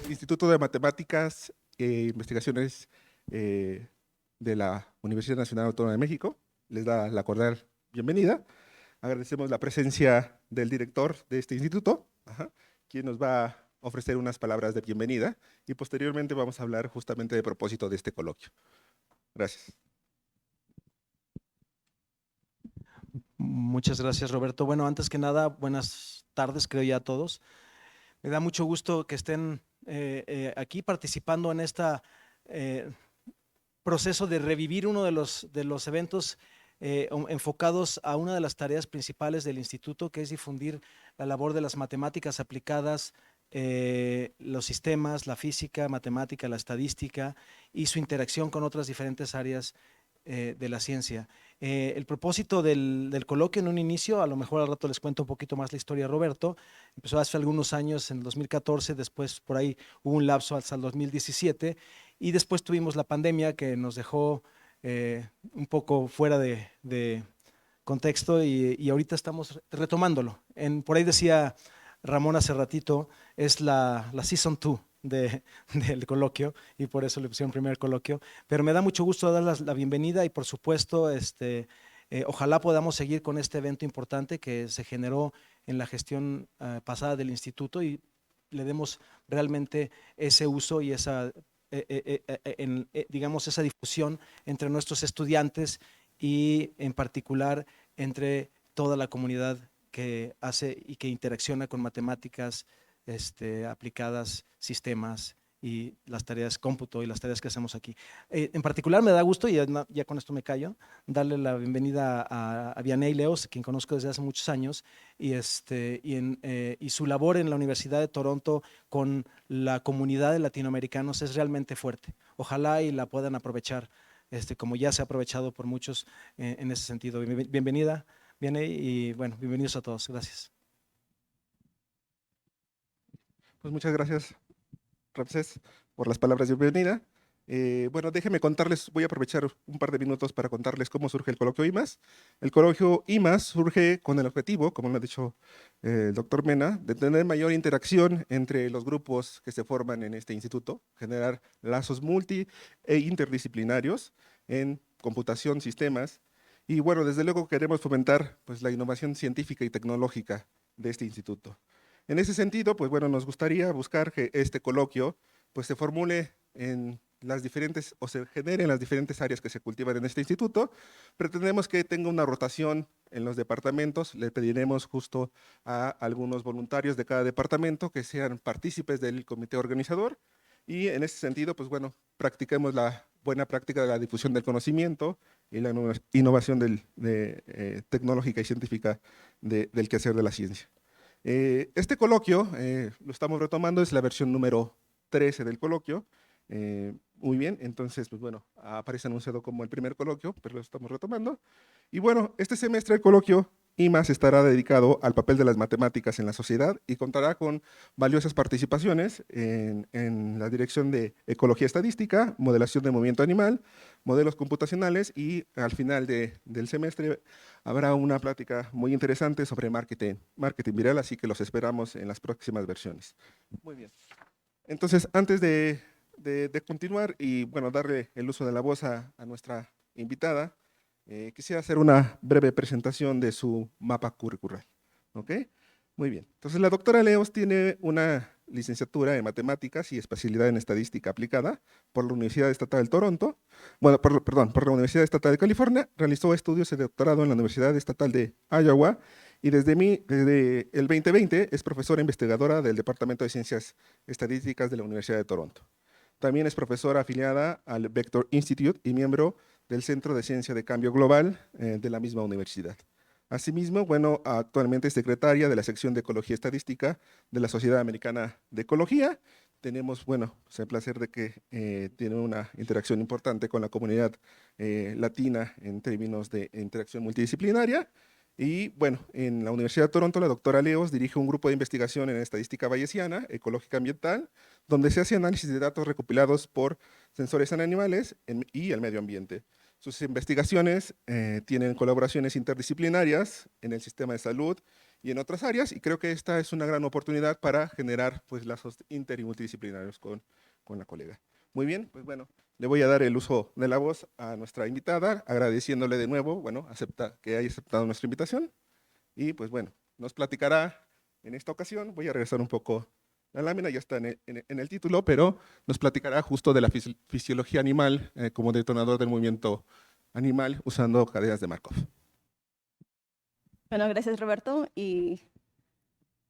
Instituto de Matemáticas e Investigaciones de la Universidad Nacional Autónoma de México les da la cordial bienvenida. Agradecemos la presencia del director de este instituto, quien nos va a ofrecer unas palabras de bienvenida y posteriormente vamos a hablar justamente de propósito de este coloquio. Gracias. Muchas gracias, Roberto. Bueno, antes que nada, buenas tardes, creo ya a todos. Me da mucho gusto que estén aquí participando en este proceso de revivir uno de los eventos enfocados a una de las tareas principales del instituto, que es difundir la labor de las matemáticas aplicadas, los sistemas, la física, matemática, la estadística y su interacción con otras diferentes áreas de la ciencia. El propósito del coloquio en un inicio, a lo mejor al rato les cuento un poquito más la historia de Roberto, empezó hace algunos años, en el 2014, después por ahí hubo un lapso hasta el 2017 y después tuvimos la pandemia que nos dejó un poco fuera de contexto y ahorita estamos retomándolo. Por ahí decía Ramón hace ratito, es la Season 2 del coloquio y por eso le pusieron primer coloquio, pero me da mucho gusto dar la bienvenida y por supuesto ojalá podamos seguir con este evento importante que se generó en la gestión pasada del instituto y le demos realmente ese uso y esa, digamos, esa difusión entre nuestros estudiantes y en particular entre toda la comunidad que hace y que interacciona con matemáticas aplicadas, sistemas y las tareas cómputo y las tareas que hacemos aquí. En particular me da gusto, y ya con esto me callo, darle la bienvenida a Vianey Leos, quien conozco desde hace muchos años, y su labor en la Universidad de Toronto con la comunidad de latinoamericanos es realmente fuerte. Ojalá y la puedan aprovechar, como ya se ha aprovechado por muchos en ese sentido. Bienvenida, Vianey, y bueno, bienvenidos a todos. Gracias. Pues muchas gracias, Ramsés, por las palabras de bienvenida. Bueno, déjenme contarles, voy a aprovechar un par de minutos para contarles cómo surge el coloquio IMAS. El coloquio IMAS surge con el objetivo, como lo ha dicho el doctor Mena, de tener mayor interacción entre los grupos que se forman en este instituto, generar lazos multi e interdisciplinarios en computación, sistemas, y bueno, desde luego queremos fomentar pues, la innovación científica y tecnológica de este instituto. En ese sentido, pues bueno, nos gustaría buscar que este coloquio pues se formule en las diferentes, o se genere en las diferentes áreas que se cultivan en este instituto. Pretendemos que tenga una rotación en los departamentos, le pediremos justo a algunos voluntarios de cada departamento que sean partícipes del comité organizador y en ese sentido, pues bueno, practiquemos la buena práctica de la difusión del conocimiento y la innovación tecnológica y científica del quehacer de la ciencia. Este coloquio, lo estamos retomando, es la versión número 13 del coloquio. Muy bien, entonces, pues bueno, aparece anunciado como el primer coloquio, pero lo estamos retomando. Y bueno, este semestre el coloquio IMAS estará dedicado al papel de las matemáticas en la sociedad y contará con valiosas participaciones en la dirección de ecología estadística, modelación de movimiento animal, modelos computacionales y al final del semestre habrá una plática muy interesante sobre marketing viral, así que los esperamos en las próximas versiones. Muy bien. Entonces, antes de continuar y bueno, darle el uso de la voz a nuestra invitada, quisiera hacer una breve presentación de su mapa curricular. ¿Ok? Muy bien. Entonces, la doctora Leos tiene una licenciatura en Matemáticas y especialidad en Estadística Aplicada por la Universidad Estatal de Toronto. Bueno, perdón, por la Universidad Estatal de California. Realizó estudios de doctorado en la Universidad Estatal de Iowa y desde el 2020 es profesora investigadora del Departamento de Ciencias Estadísticas de la Universidad de Toronto. También es profesora afiliada al Vector Institute y miembro del Centro de Ciencia de Cambio Global de la misma universidad. Asimismo, bueno, actualmente es secretaria de la sección de Ecología Estadística de la Sociedad Americana de Ecología. Tenemos, bueno, pues el placer de que tiene una interacción importante con la comunidad latina en términos de interacción multidisciplinaria. Y bueno, en la Universidad de Toronto, la doctora Leos dirige un grupo de investigación en estadística bayesiana, ecológica ambiental, donde se hace análisis de datos recopilados por sensores en animales y el medio ambiente. Sus investigaciones tienen colaboraciones interdisciplinarias en el sistema de salud y en otras áreas, y creo que esta es una gran oportunidad para generar pues lazos inter y multidisciplinarios con la colega. Muy bien, pues bueno, le voy a dar el uso de la voz a nuestra invitada, agradeciéndole de nuevo, bueno, que haya aceptado nuestra invitación, y pues bueno, nos platicará en esta ocasión, voy a regresar un poco la lámina, ya está en el título, pero nos platicará justo de la fisiología animal como detonador del movimiento animal usando cadenas de Markov. Bueno, gracias Roberto, y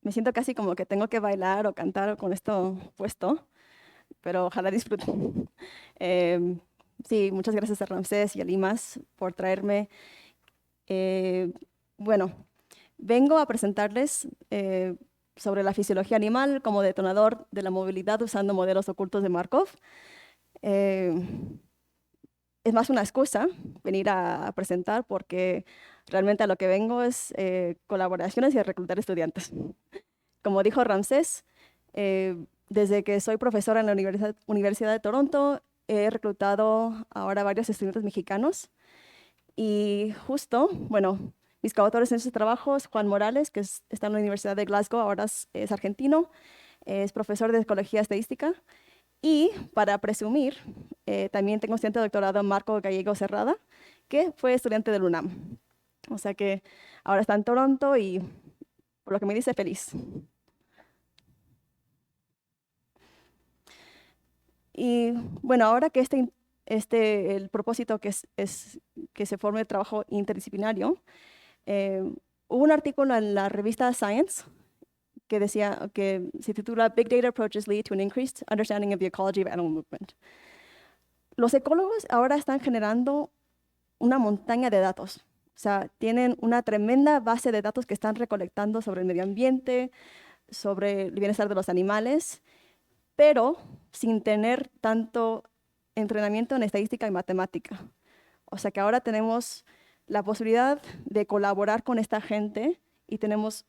me siento casi como que tengo que bailar o cantar con esto puesto, pero ojalá disfruten. Sí, muchas gracias a Ramsés y a Limas por traerme. Bueno, vengo a presentarles sobre la fisiología animal como detonador de la movilidad usando modelos ocultos de Markov. Eh, es más una excusa venir a presentar porque realmente a lo que vengo es colaboraciones y a reclutar estudiantes. Como dijo Ramsés, desde que soy profesora en la Universidad de Toronto, he reclutado ahora varios estudiantes mexicanos y justo, bueno, mis coautores en estos trabajos, Juan Morales, que está en la Universidad de Glasgow, ahora es argentino, es profesor de Ecología Estadística. Y para presumir, también tengo estudiante de doctorado Marco Gallego Cerrada, que fue estudiante del UNAM. O sea que ahora está en Toronto y, por lo que me dice, feliz. Y bueno, ahora que el propósito que es que se forme trabajo interdisciplinario, hubo un artículo en la revista Science que decía, que se titula Big Data Approaches Lead to an Increased Understanding of the Ecology of Animal Movement. Los ecólogos ahora están generando una montaña de datos. O sea, tienen una tremenda base de datos que están recolectando sobre el medio ambiente, sobre el bienestar de los animales, pero sin tener tanto entrenamiento en estadística y matemática. O sea que ahora tenemos la posibilidad de colaborar con esta gente y tenemos,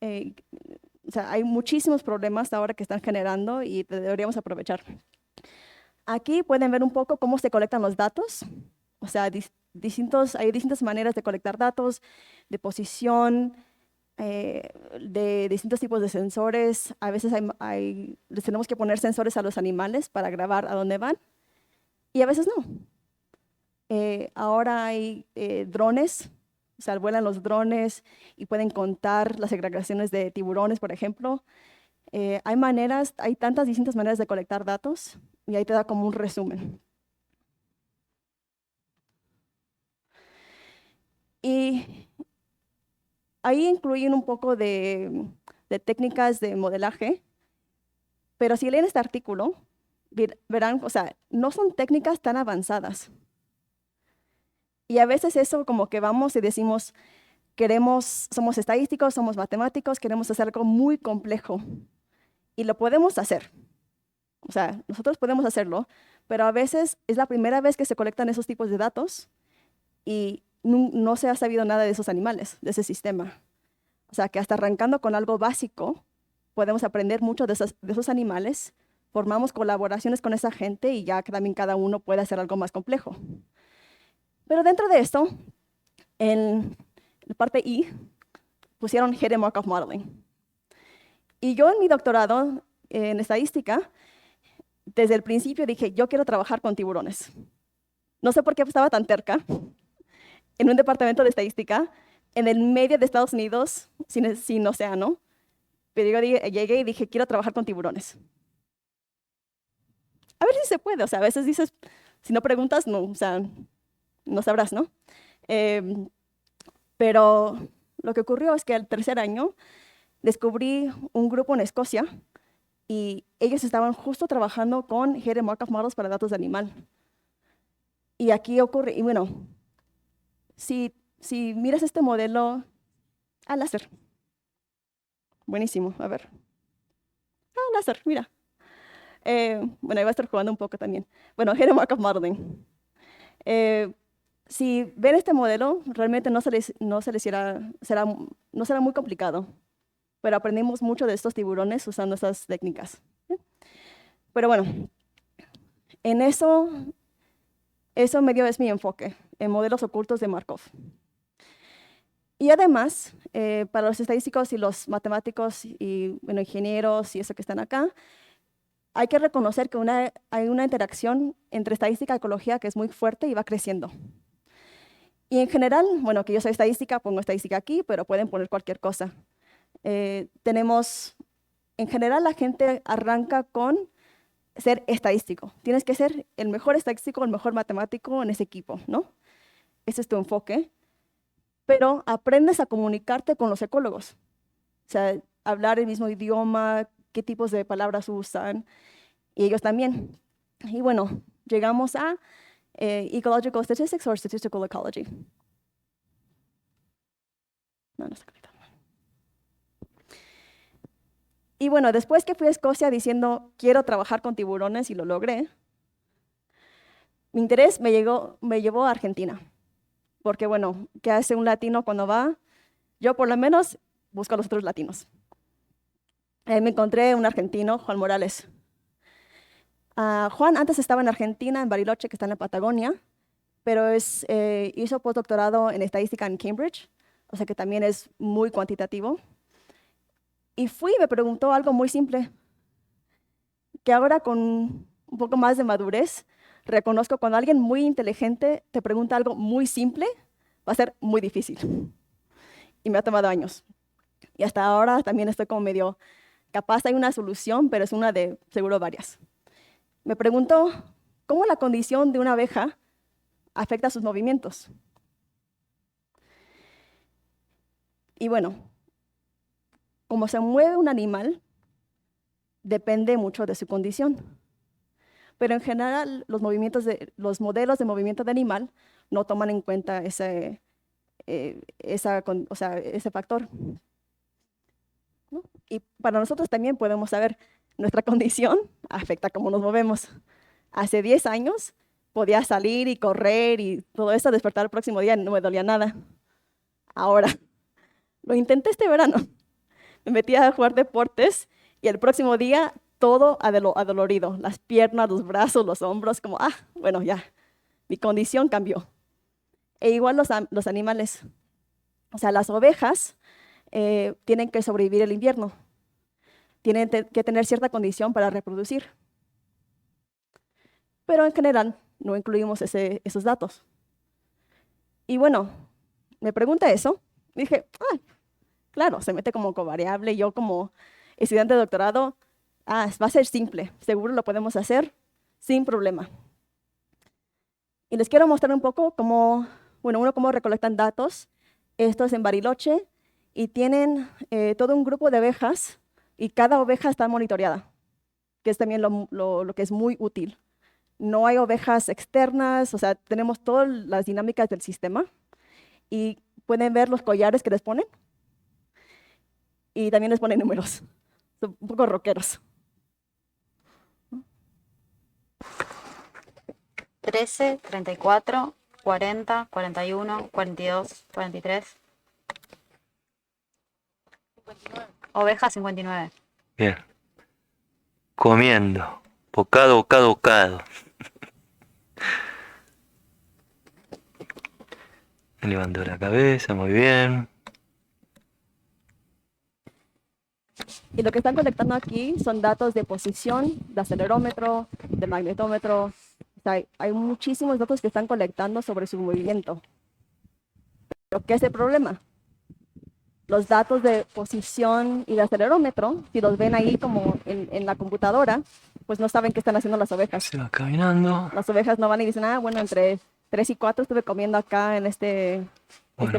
o sea, hay muchísimos problemas ahora que están generando y deberíamos aprovechar. Aquí pueden ver un poco cómo se colectan los datos. O sea, hay distintas maneras de colectar datos, de posición, de distintos tipos de sensores. A veces les tenemos que poner sensores a los animales para grabar a dónde van y a veces no. Ahora hay drones, o sea, vuelan los drones y pueden contar las segregaciones de tiburones, por ejemplo. Hay tantas distintas maneras de colectar datos y ahí te da como un resumen. Y ahí incluyen un poco de técnicas de modelaje, pero si leen este artículo, verán, o sea, no son técnicas tan avanzadas. Y a veces eso como que vamos y decimos, somos estadísticos, somos matemáticos, queremos hacer algo muy complejo. Y lo podemos hacer. O sea, nosotros podemos hacerlo, pero a veces es la primera vez que se colectan esos tipos de datos y no se ha sabido nada de esos animales, de ese sistema. O sea, que hasta arrancando con algo básico, podemos aprender mucho de esos animales, formamos colaboraciones con esa gente y ya también cada uno puede hacer algo más complejo. Pero dentro de esto, en la parte I, pusieron Hidden Markov Modeling. Y yo en mi doctorado en estadística, desde el principio dije, yo quiero trabajar con tiburones. No sé por qué estaba tan terca en un departamento de estadística en el medio de Estados Unidos, sin océano. Pero yo llegué y dije, quiero trabajar con tiburones. A ver si se puede. O sea, a veces dices, si no preguntas, no, o sea, no sabrás, ¿no? Pero lo que ocurrió es que al tercer año descubrí un grupo en Escocia y ellos estaban justo trabajando con Hidden Markov Models para datos de animal. Y aquí ocurre, y bueno, si miras este modelo al láser. Buenísimo, a ver. Láser, mira. Bueno, ahí va a estar jugando un poco también. Bueno, Hidden Markov Modeling. Si ven este modelo, realmente no será muy complicado, pero aprendimos mucho de estos tiburones usando estas técnicas. Pero bueno, en eso medio es mi enfoque, en modelos ocultos de Markov. Y además, para los estadísticos y los matemáticos y bueno, ingenieros y eso que están acá, hay que reconocer que hay una interacción entre estadística y ecología que es muy fuerte y va creciendo. Y en general, bueno, que yo soy estadística, pongo estadística aquí, pero pueden poner cualquier cosa. En general, la gente arranca con ser estadístico. Tienes que ser el mejor estadístico, el mejor matemático en ese equipo, ¿no? Ese es tu enfoque. Pero aprendes a comunicarte con los ecólogos. O sea, hablar el mismo idioma, qué tipos de palabras usan, y ellos también. Y bueno, llegamos a Ecological Statistics or Statistical Ecology. No está conectado. Y bueno, después que fui a Escocia diciendo, quiero trabajar con tiburones y lo logré, mi interés me llevó a Argentina. Porque bueno, ¿qué hace un latino cuando va? Yo por lo menos busco a los otros latinos. Me encontré un argentino, Juan Morales. Juan antes estaba en Argentina, en Bariloche, que está en la Patagonia, pero hizo postdoctorado en estadística en Cambridge, o sea que también es muy cuantitativo. Y me preguntó algo muy simple, que ahora con un poco más de madurez, reconozco cuando alguien muy inteligente te pregunta algo muy simple, va a ser muy difícil. Y me ha tomado años. Y hasta ahora también estoy como medio, capaz hay una solución, pero es una de seguro varias. Me preguntó cómo la condición de una abeja afecta sus movimientos. Y bueno, como se mueve un animal, depende mucho de su condición. Pero en general, los modelos de movimiento de animal no toman en cuenta ese factor, ¿no? Y para nosotros también podemos saber, nuestra condición afecta cómo nos movemos. Hace 10 años podía salir y correr y todo eso, despertar el próximo día no me dolía nada. Ahora, lo intenté este verano. Me metí a jugar deportes y el próximo día todo adolorido. Las piernas, los brazos, los hombros, como, bueno, ya, mi condición cambió. E igual los animales. O sea, las ovejas tienen que sobrevivir el invierno. Tienen que tener cierta condición para reproducir. Pero en general no incluimos esos datos. Y bueno, me pregunta eso. Dije, claro, se mete como covariable. Yo como estudiante de doctorado, va a ser simple. Seguro lo podemos hacer sin problema. Y les quiero mostrar un poco cómo recolectan datos. Esto es en Bariloche y tienen todo un grupo de ovejas y cada oveja está monitoreada, que es también lo que es muy útil. No hay ovejas externas, o sea, tenemos todas las dinámicas del sistema y pueden ver los collares que les ponen y también les ponen números. Son un poco rockeros. 13, 34, 40, 41, 42, 43. 59. Oveja 59. Bien. Comiendo. Bocado, bocado, bocado. Levantó la cabeza, muy bien. Y lo que están colectando aquí son datos de posición, de acelerómetro, de magnetómetro. O sea, hay muchísimos datos que están colectando sobre su movimiento. Pero ¿qué es el problema? Los datos de posición y de acelerómetro, si los ven ahí como en la computadora, pues no saben qué están haciendo las ovejas. Se va caminando. Las ovejas no van y dicen, bueno, entre 3 y 4 estuve comiendo acá en este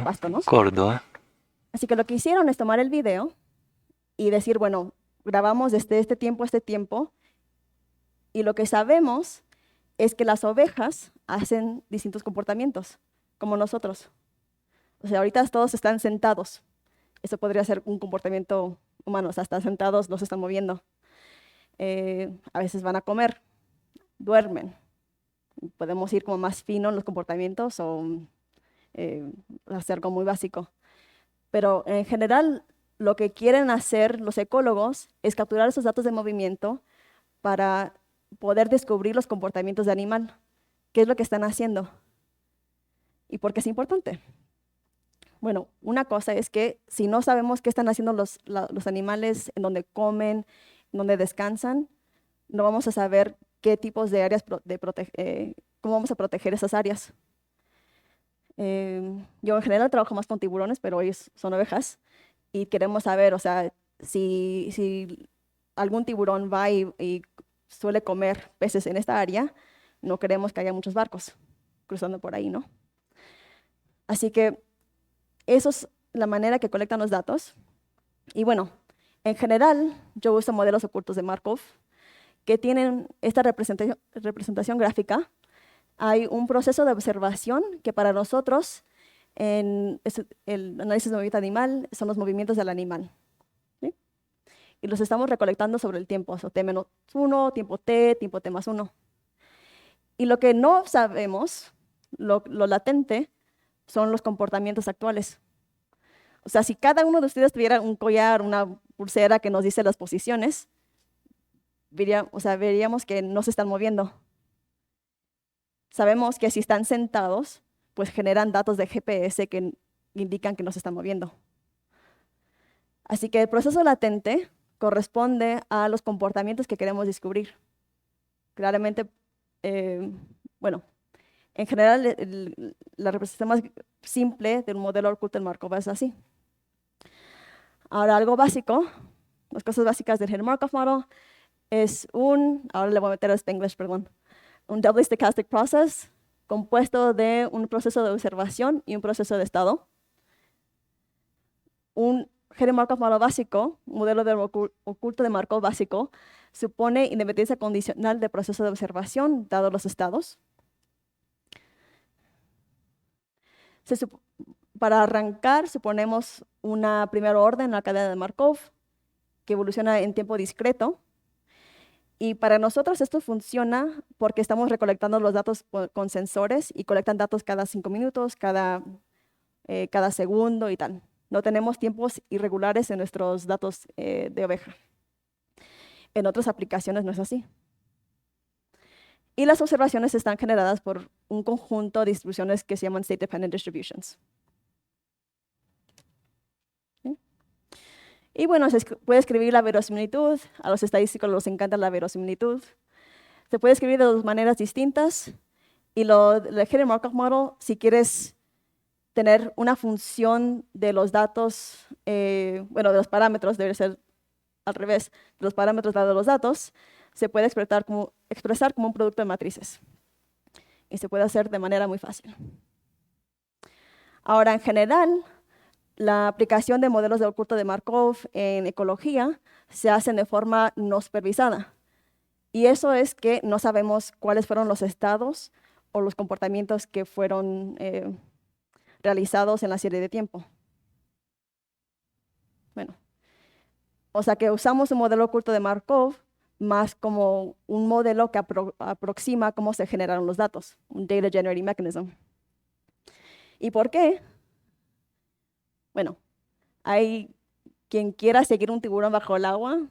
pasto, ¿no? Corto, ¿eh? Así que lo que hicieron es tomar el video y decir, bueno, grabamos desde este tiempo a este tiempo, y lo que sabemos es que las ovejas hacen distintos comportamientos, como nosotros. O sea, ahorita todos están sentados. Eso podría ser un comportamiento humano, o sea, están sentados, no se están moviendo. A veces van a comer, duermen. Podemos ir como más fino en los comportamientos o hacer algo muy básico. Pero en general, lo que quieren hacer los ecólogos es capturar esos datos de movimiento para poder descubrir los comportamientos del animal. ¿Qué es lo que están haciendo? ¿Y por qué es importante? Bueno, una cosa es que si no sabemos qué están haciendo los animales, en donde comen, en donde descansan, no vamos a saber qué tipos de áreas, cómo vamos a proteger esas áreas. Yo en general trabajo más con tiburones, pero ellos son ovejas y queremos saber, o sea, si algún tiburón va y suele comer peces en esta área, no queremos que haya muchos barcos cruzando por ahí, ¿no? Así que eso es la manera que colectan los datos. Y bueno, en general, yo uso modelos ocultos de Markov que tienen esta representación gráfica. Hay un proceso de observación que para nosotros, en el análisis de movimiento animal, son los movimientos del animal. ¿Sí? Y los estamos recolectando sobre el tiempo, o sea, T-1, tiempo T más 1. Y lo que no sabemos, lo latente, son los comportamientos actuales. O sea, si cada uno de ustedes tuviera un collar, una pulsera que nos dice las posiciones, veríamos que no se están moviendo. Sabemos que si están sentados, pues generan datos de GPS que indican que no se están moviendo. Así que el proceso latente corresponde a los comportamientos que queremos descubrir. Claramente, bueno, en general, la representación más simple del modelo oculto de Markov es así. Ahora, algo básico, las cosas básicas del Hidden Markov Model es ahora le voy a meter el Spanglish, perdón, un doubly stochastic process compuesto de un proceso de observación y un proceso de estado. Un Hidden Markov Model básico, un modelo de oculto de Markov básico, supone independencia condicional del proceso de observación, dados los estados. Para arrancar, suponemos una primera orden en la cadena de Markov que evoluciona en tiempo discreto. Y para nosotros esto funciona porque estamos recolectando los datos con sensores y colectan datos cada 5 minutos, cada segundo y tal. No tenemos tiempos irregulares en nuestros datos de oveja. En otras aplicaciones no es así. Y las observaciones están generadas por un conjunto de distribuciones que se llaman State Dependent Distributions. ¿Sí? Y bueno, se puede escribir la verosimilitud. A los estadísticos les encanta la verosimilitud. Se puede escribir de dos maneras distintas. Y el Hidden Markov Model, si quieres tener una función de los datos, bueno, de los parámetros, debe ser al revés, de los parámetros dados los datos, se puede expresar como un producto de matrices. Y se puede hacer de manera muy fácil. Ahora, en general, la aplicación de modelos de oculto de Markov en ecología se hacen de forma no supervisada. Y eso es que no sabemos cuáles fueron los estados o los comportamientos que fueron realizados en la serie de tiempo. Bueno, o sea que usamos un modelo oculto de Markov más como un modelo que aproxima cómo se generaron los datos, un Data Generating Mechanism. ¿Y por qué? Bueno, hay quien quiera seguir un tiburón bajo el agua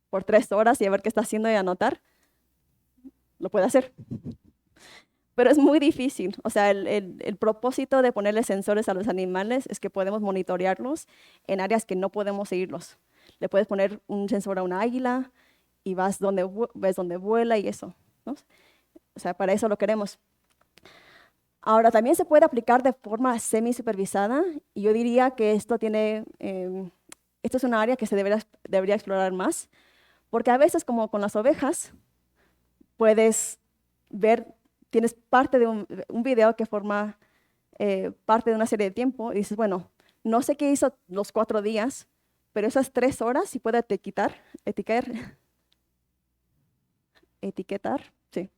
por 3 horas y a ver qué está haciendo y anotar, lo puede hacer. Pero es muy difícil. O sea, el propósito de ponerle sensores a los animales es que podemos monitorearlos en áreas que no podemos seguirlos. Le puedes poner un sensor a una águila y ves dónde vuela y eso, ¿no? O sea, para eso lo queremos. Ahora, también se puede aplicar de forma semi-supervisada, y yo diría que esto es una área que se debería explorar más, porque a veces, como con las ovejas, puedes ver, tienes parte de un video que forma parte de una serie de tiempo, y dices, bueno, no sé qué hizo los 4 días, pero esas 3 horas sí puede etiquetar, sí.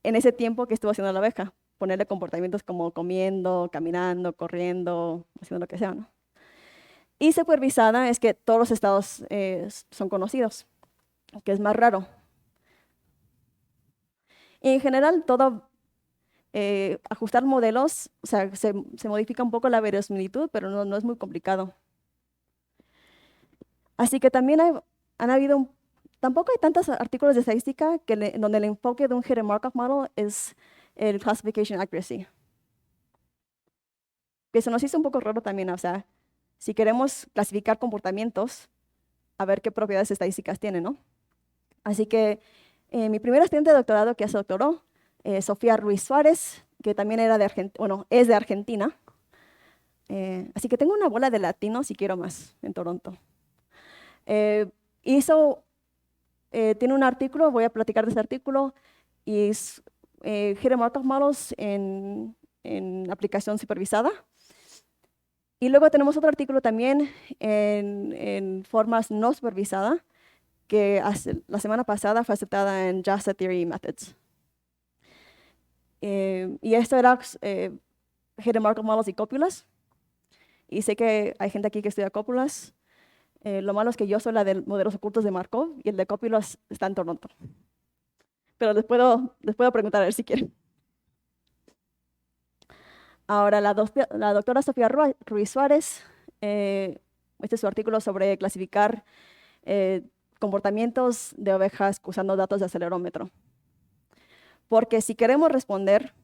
En ese tiempo que estuvo haciendo la oveja, ponerle comportamientos como comiendo, caminando, corriendo, haciendo lo que sea, ¿no? Y supervisada es que todos los estados son conocidos, que es más raro. Y en general, todo ajustar modelos, o sea, se modifica un poco la verosimilitud, pero no es muy complicado. Así que también han habido tampoco hay tantos artículos de estadística donde el enfoque de un Hidden Markov Model es el Classification Accuracy. que se nos hizo un poco raro también, o sea, si queremos clasificar comportamientos, a ver qué propiedades estadísticas tienen, ¿no? Así que mi primera estudiante de doctorado que ya se doctoró, Sofía Ruiz Suárez, que también era de Argentina, bueno, es de Argentina. Así que tengo una bola de latinos y quiero más en Toronto. Tiene un artículo, voy a platicar de ese artículo, y es Hidden Markov Models en aplicación supervisada. Y luego tenemos otro artículo también en formas no supervisadas, que la semana pasada fue aceptada en JASA Theory Methods. Y esto era Hidden Markov Models y cópulas. Y sé que hay gente aquí que estudia cópulas. Lo malo es que yo soy la de modelos ocultos de Markov y el de cópulas está en Toronto. Pero les puedo preguntar a ver si quieren. Ahora, la doctora Sofía Ruiz Suárez, este es su artículo sobre clasificar comportamientos de ovejas usando datos de acelerómetro. Porque si queremos responder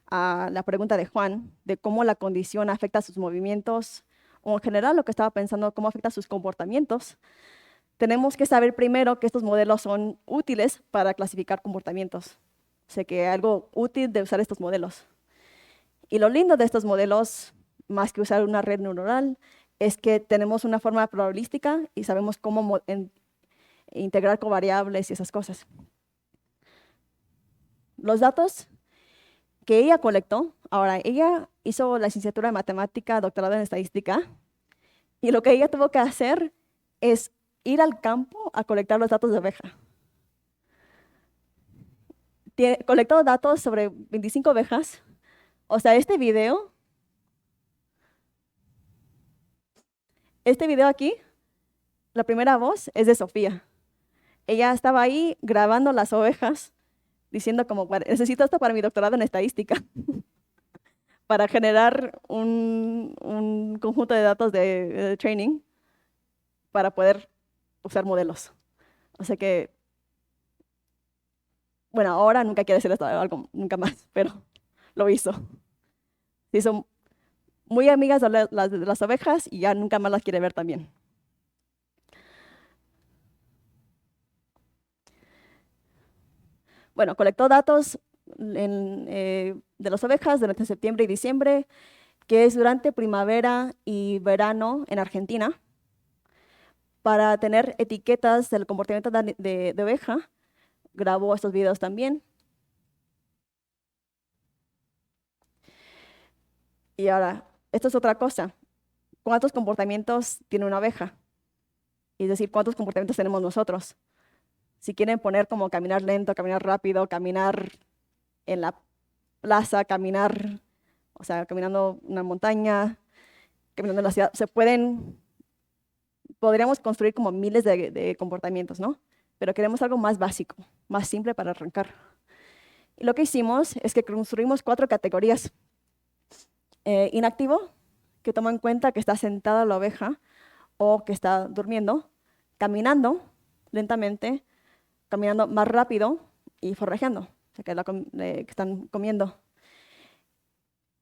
a la pregunta de Juan, de cómo la condición afecta sus movimientos, o en general lo que estaba pensando, cómo afecta sus comportamientos, tenemos que saber primero que estos modelos son útiles para clasificar comportamientos. O sea, que hay algo útil de usar estos modelos. Y lo lindo de estos modelos, más que usar una red neuronal, es que tenemos una forma probabilística y sabemos cómo integrar covariables y esas cosas. Los datos que ella colectó, ahora ella hizo la licenciatura en matemática, doctorado en estadística, y lo que ella tuvo que hacer es ir al campo a colectar los datos de oveja. Colectó datos sobre 25 ovejas. O sea, este video aquí, la primera voz es de Sofía. Ella estaba ahí grabando las ovejas, diciendo como, bueno, necesito esto para mi doctorado en estadística, para generar un conjunto de datos de training para poder usar modelos. O sea que, bueno, ahora nunca quiere hacer esto, algo, nunca más, pero lo hizo. Se hizo muy amigas de las ovejas y ya nunca más las quiere ver también. Bueno, colectó datos de las ovejas durante septiembre y diciembre, que es durante primavera y verano en Argentina, para tener etiquetas del comportamiento de oveja. Grabó estos videos también. Y ahora, esto es otra cosa. ¿Cuántos comportamientos tiene una oveja? Es decir, ¿cuántos comportamientos tenemos nosotros? Si quieren poner como caminar lento, caminar rápido, caminar en la plaza, caminar, o sea, caminando una montaña, caminando en la ciudad, podríamos construir como miles de comportamientos, ¿no? Pero queremos algo más básico, más simple para arrancar. Y lo que hicimos es que construimos 4 categorías. Inactivo, que toma en cuenta que está sentada la oveja o que está durmiendo, caminando lentamente, caminando más rápido y forrajeando, o sea, que están comiendo.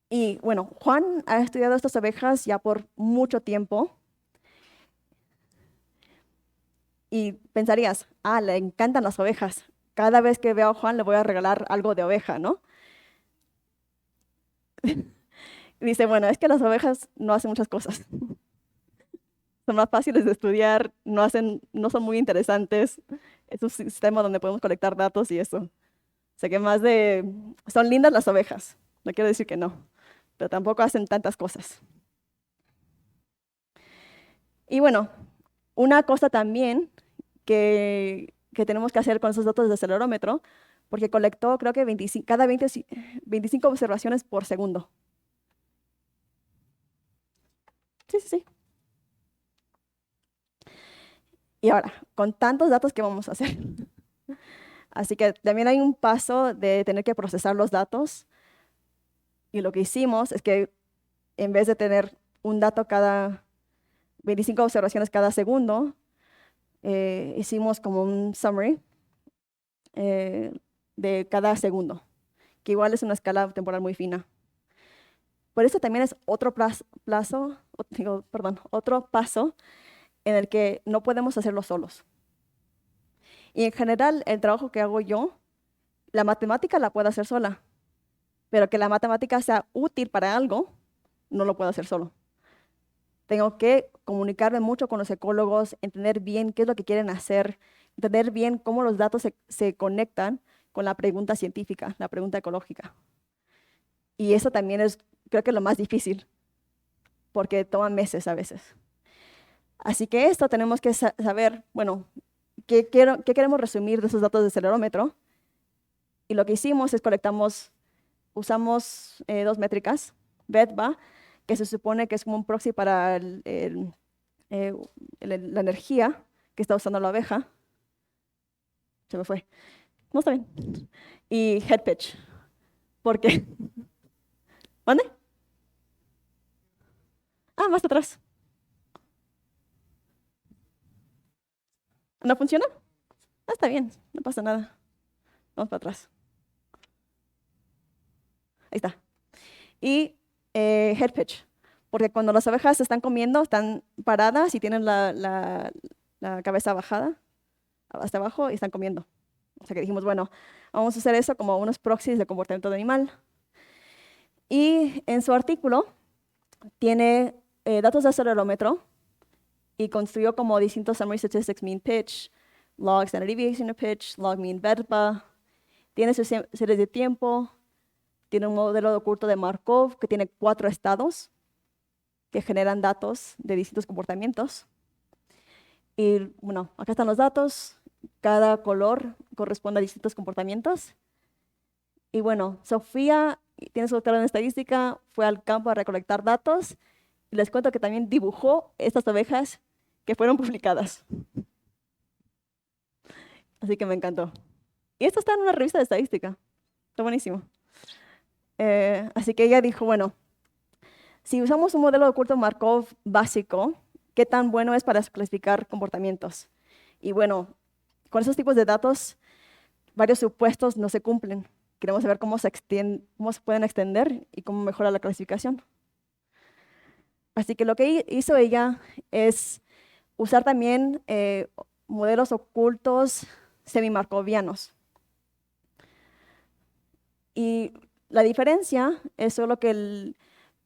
Y bueno, Juan ha estudiado estas ovejas ya por mucho tiempo. Y pensarías, le encantan las ovejas. Cada vez que veo a Juan le voy a regalar algo de oveja, ¿no? Dice, bueno, es que las ovejas no hacen muchas cosas. Son más fáciles de estudiar, no son muy interesantes. Es un sistema donde podemos colectar datos y eso. O sea que son lindas las ovejas. No quiero decir que no, pero tampoco hacen tantas cosas. Y bueno, una cosa también que tenemos que hacer con esos datos de acelerómetro, porque colectó creo que 25 observaciones por segundo. Sí. Y ahora, con tantos datos, ¿qué vamos a hacer? Así que también hay un paso de tener que procesar los datos. Y lo que hicimos es que en vez de tener un dato 25 observaciones cada segundo, hicimos como un summary de cada segundo, que igual es una escala temporal muy fina. Por eso también es otro otro paso en el que no podemos hacerlo solos. Y en general, el trabajo que hago yo, la matemática la puedo hacer sola, pero que la matemática sea útil para algo, no lo puedo hacer solo. Tengo que comunicarme mucho con los ecólogos, entender bien qué es lo que quieren hacer, entender bien cómo los datos se conectan con la pregunta científica, la pregunta ecológica. Y eso también es, creo que lo más difícil, porque toma meses a veces. Así que esto tenemos que saber, bueno, qué queremos resumir de esos datos de acelerómetro. Y lo que hicimos es usamos 2 métricas, VEDVA, que se supone que es como un proxy para la energía que está usando la abeja. Se me fue. No está bien. Y head pitch. ¿Por qué? ¿Mande? Ah, más atrás. ¿No funciona? Ah, está bien, no pasa nada. Vamos para atrás. Ahí está. Y head pitch. Porque cuando las abejas se están comiendo, están paradas y tienen la cabeza bajada hasta abajo y están comiendo. O sea que dijimos, bueno, vamos a hacer eso como unos proxies de comportamiento de animal. Y en su artículo tiene datos de acelerómetro y construyó como distintos summary statistics, mean pitch, log standard deviation of pitch, log mean VEDVA. Tiene sus series de tiempo, tiene un modelo de oculto de Markov que tiene 4 estados que generan datos de distintos comportamientos. Y bueno, acá están los datos. Cada color corresponde a distintos comportamientos. Y bueno, Sofía tiene su doctorado en estadística, fue al campo a recolectar datos. Y les cuento que también dibujó estas abejas que fueron publicadas. Así que me encantó. Y esto está en una revista de estadística. Está buenísimo. Así que ella dijo, bueno, si usamos un modelo de oculto Markov básico, ¿qué tan bueno es para clasificar comportamientos? Y bueno, con esos tipos de datos, varios supuestos no se cumplen. Queremos saber cómo se pueden extender y cómo mejora la clasificación. Así que lo que hizo ella es usar también modelos ocultos semi-markovianos. Y la diferencia es solo que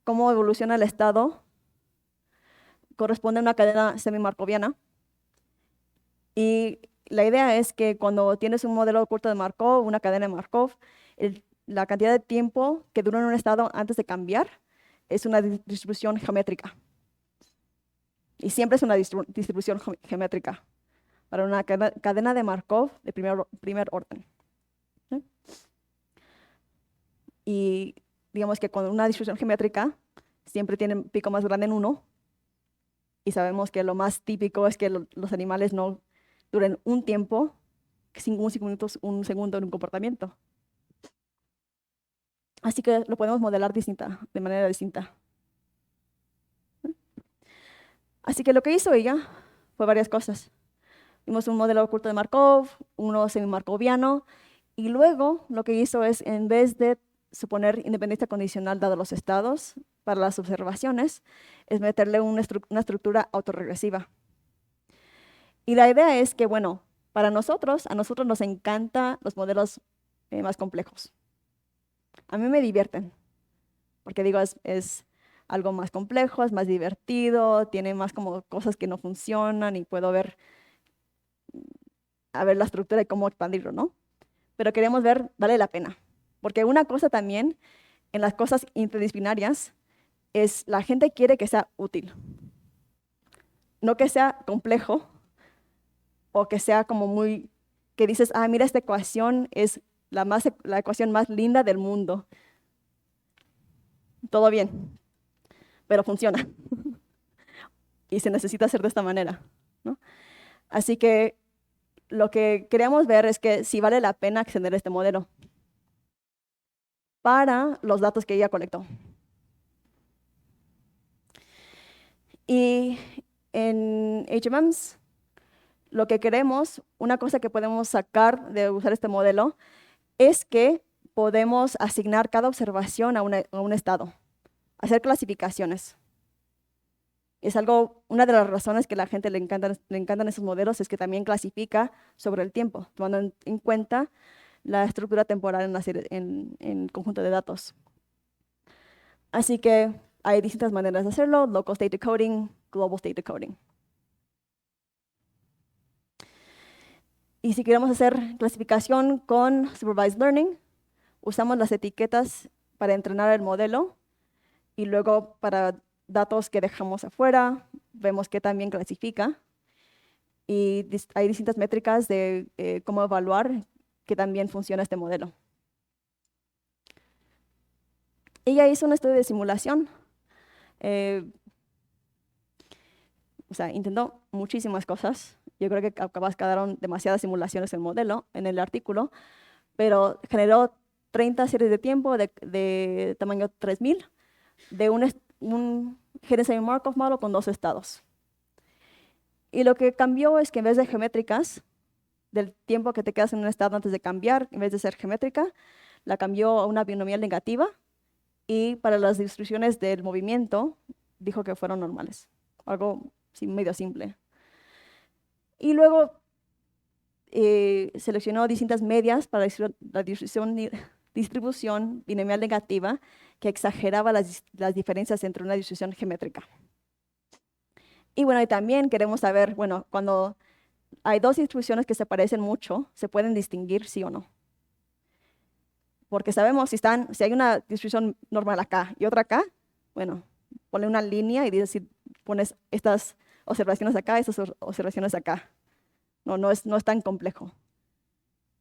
cómo evoluciona el estado corresponde a una cadena semi-markoviana. Y la idea es que cuando tienes un modelo oculto de Markov, una cadena de Markov, la cantidad de tiempo que dura en un estado antes de cambiar es una distribución geométrica. Y siempre es una distribución geométrica para una cadena de Markov de primer orden. ¿Sí? Y digamos que con una distribución geométrica siempre tiene un pico más grande en 1. Y sabemos que lo más típico es que los animales no duren un tiempo, 5 minutos, un segundo en un comportamiento. Así que lo podemos modelar de manera distinta. Así que lo que hizo ella fue varias cosas. Vimos un modelo oculto de Markov, uno semi-markoviano, y luego lo que hizo es, en vez de suponer independencia condicional dado los estados para las observaciones, es meterle una estructura autorregresiva. Y la idea es que, bueno, a nosotros nos encantan los modelos más complejos. A mí me divierten, porque digo, es algo más complejo, es más divertido, tiene más como cosas que no funcionan y puedo ver la estructura y cómo expandirlo, ¿no? Pero queremos ver, vale la pena. Porque una cosa también en las cosas interdisciplinarias es la gente quiere que sea útil. No que sea complejo o que sea como que dices, mira, esta ecuación es la ecuación más linda del mundo. Todo bien, pero funciona. Y se necesita hacer de esta manera, ¿no? Así que lo que queríamos ver es que si vale la pena extender este modelo para los datos que ella colectó. Y en HMMs, lo que queremos, una cosa que podemos sacar de usar este modelo, es que podemos asignar cada observación a un estado. hacer clasificaciones. Es algo, una de las razones que a la gente le encantan esos modelos es que también clasifica sobre el tiempo, tomando en cuenta la estructura temporal en el conjunto de datos. Así que hay distintas maneras de hacerlo: local state decoding, global state decoding. Y si queremos hacer clasificación con supervised learning, usamos las etiquetas para entrenar el modelo y luego para datos que dejamos afuera, vemos que también clasifica. Y hay distintas métricas de cómo evaluar que también funciona este modelo. Ella hizo un estudio de simulación. Intentó muchísimas cosas. Yo creo que capaz quedaron demasiadas simulaciones en el modelo, en el artículo, pero generó 30 series de tiempo de tamaño 3000 de un Hidden Markov model con 2 estados. Y lo que cambió es que en vez de geométricas, del tiempo que te quedas en un estado antes de cambiar, en vez de ser geométrica, la cambió a una binomial negativa, y para las distribuciones del movimiento dijo que fueron normales. Algo medio simple. Y luego seleccionó distintas medias para la distribución binomial negativa que exageraba las diferencias entre una distribución geométrica. Y bueno, y también queremos saber, bueno, cuando hay 2 distribuciones que se parecen mucho, ¿se pueden distinguir sí o no? Porque sabemos si hay una distribución normal acá y otra acá, bueno, ponle una línea y dices si pones estas observaciones acá, estas observaciones acá. No es tan complejo.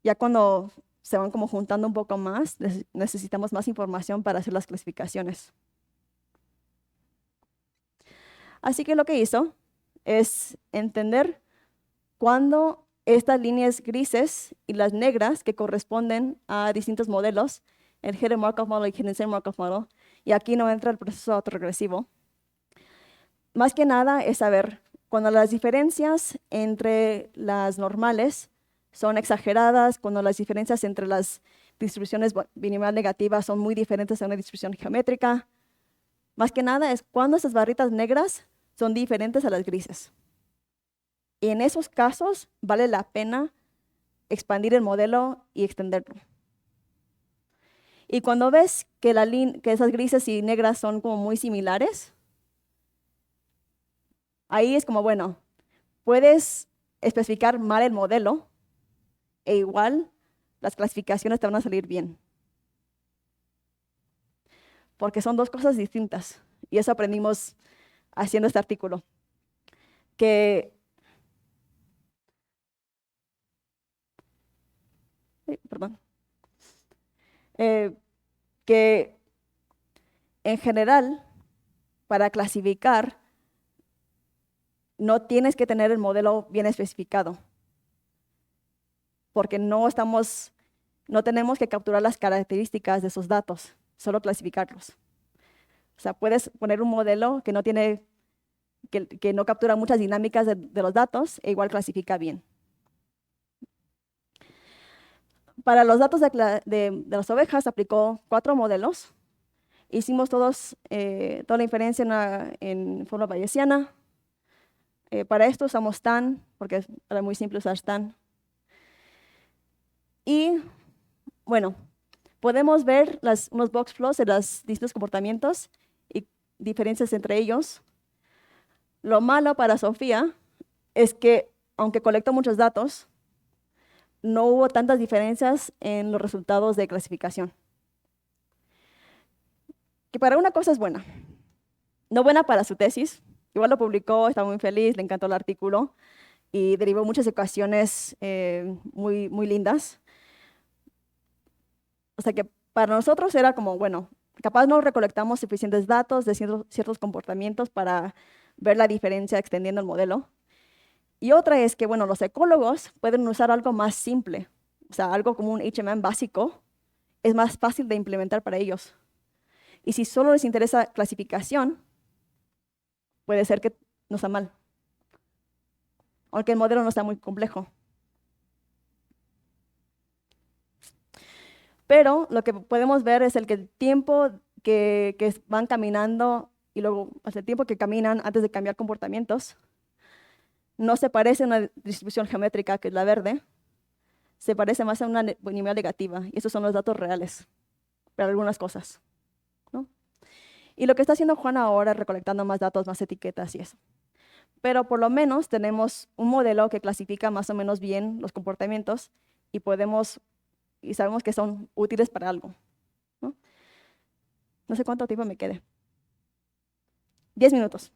Ya cuando se van como juntando un poco más, necesitamos más información para hacer las clasificaciones. Así que lo que hizo es entender cuándo estas líneas grises y las negras que corresponden a distintos modelos, el Hidden Markov Model y el Hidden Markov Model, y aquí no entra el proceso autorregresivo. Más que nada es saber cuando las diferencias entre las normales son exageradas, cuando las diferencias entre las distribuciones binomial negativas son muy diferentes a una distribución geométrica. Más que nada es cuando esas barritas negras son diferentes a las grises. Y en esos casos vale la pena expandir el modelo y extenderlo. Y cuando ves que esas grises y negras son como muy similares, ahí es como, bueno, puedes especificar mal el modelo e igual las clasificaciones te van a salir bien. Porque son 2 cosas distintas. Y eso aprendimos haciendo este artículo. Que en general, para clasificar, no tienes que tener el modelo bien especificado, porque no tenemos que capturar las características de esos datos, solo clasificarlos. O sea, puedes poner un modelo que no captura muchas dinámicas de los datos e igual clasifica bien. Para los datos de las ovejas aplicó 4 modelos. Hicimos toda la inferencia en forma bayesiana. Para esto usamos STAN, porque era muy simple usar STAN. Y bueno, podemos ver unos box plots de los distintos comportamientos y diferencias entre ellos. Lo malo para Sofía es que, aunque colectó muchos datos, no hubo tantas diferencias en los resultados de clasificación. Que para una cosa es buena. No buena para su tesis. Igual lo publicó, estaba muy feliz, le encantó el artículo y derivó muchas ecuaciones muy, muy lindas. O sea que para nosotros era como, bueno, capaz no recolectamos suficientes datos de ciertos comportamientos para ver la diferencia extendiendo el modelo. Y otra es que, bueno, los ecólogos pueden usar algo más simple, o sea, algo como un HMM básico, es más fácil de implementar para ellos. Y si solo les interesa clasificación, puede ser que no está mal, aunque el modelo no está muy complejo. Pero lo que podemos ver es que el tiempo que van caminando y luego hace tiempo que caminan antes de cambiar comportamientos. No se parece a una distribución geométrica, que es la verde, se parece más a una binomial negativa, y esos son los datos reales para algunas cosas, ¿no? Y lo que está haciendo Juan ahora es recolectando más datos, más etiquetas y eso. Pero por lo menos tenemos un modelo que clasifica más o menos bien los comportamientos y sabemos que son útiles para algo, ¿no? No sé cuánto tiempo me quede. 10 minutos.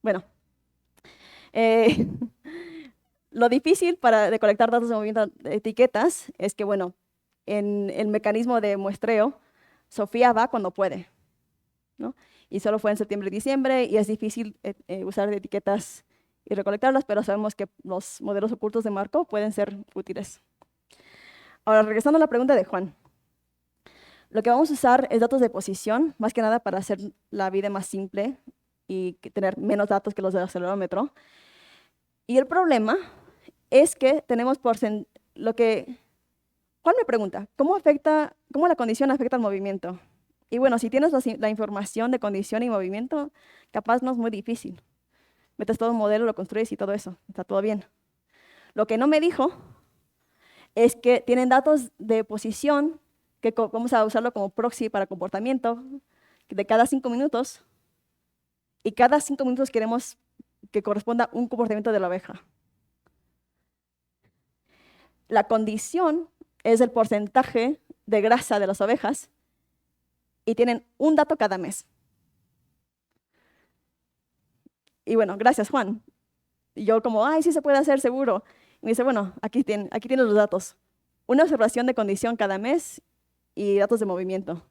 Bueno. Lo difícil para recolectar datos de movimiento de etiquetas es que, bueno, en el mecanismo de muestreo, Sofía va cuando puede, ¿no? Y solo fue en septiembre y diciembre, y es difícil usar etiquetas y recolectarlas, pero sabemos que los modelos ocultos de Markov pueden ser útiles. Ahora, regresando a la pregunta de Juan. Lo que vamos a usar es datos de posición, más que nada para hacer la vida más simple y tener menos datos que los del acelerómetro. Y el problema es que tenemos Juan me pregunta, ¿cómo la condición afecta al movimiento? Y bueno, si tienes la información de condición y movimiento, capaz no es muy difícil. Metes todo un modelo, lo construyes y todo eso, está todo bien. Lo que no me dijo es que tienen datos de posición, que vamos a usarlo como proxy para comportamiento, de cada 5 minutos, y cada 5 minutos queremos que corresponda un comportamiento de la oveja. La condición es el porcentaje de grasa de las ovejas y tienen un dato cada mes. Y bueno, gracias, Juan. Y yo como, ay, sí se puede hacer, seguro. Y me dice, bueno, aquí tienes los datos. Una observación de condición cada mes y datos de movimiento.